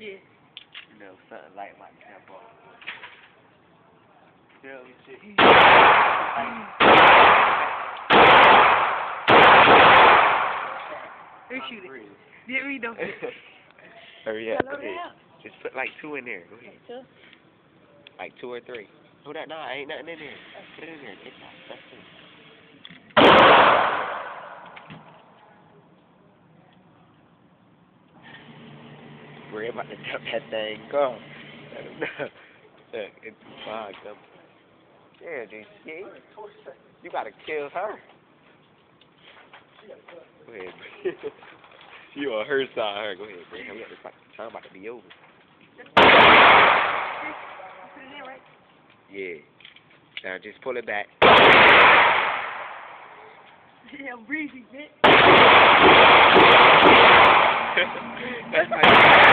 Yeah. You know, something like my tempo. Feel me, shit. Let's shoot it. Get me though. Hurry up. Go ahead. Just put like 2 in there. Go ahead. Two? Like 2 or 3. Hold that. Nah, ain't nothing in there. Put it in there. Get that. That's it. We're about to dump that thing. Go. Look, it's fine. Yeah, jski. You gotta kill her. Go ahead. You on her side, her. Go ahead, bro. Hurry up. It's like time about to be over. Put it in, right? Yeah. Now just pull it back. Yeah, breezy, bitch. That's like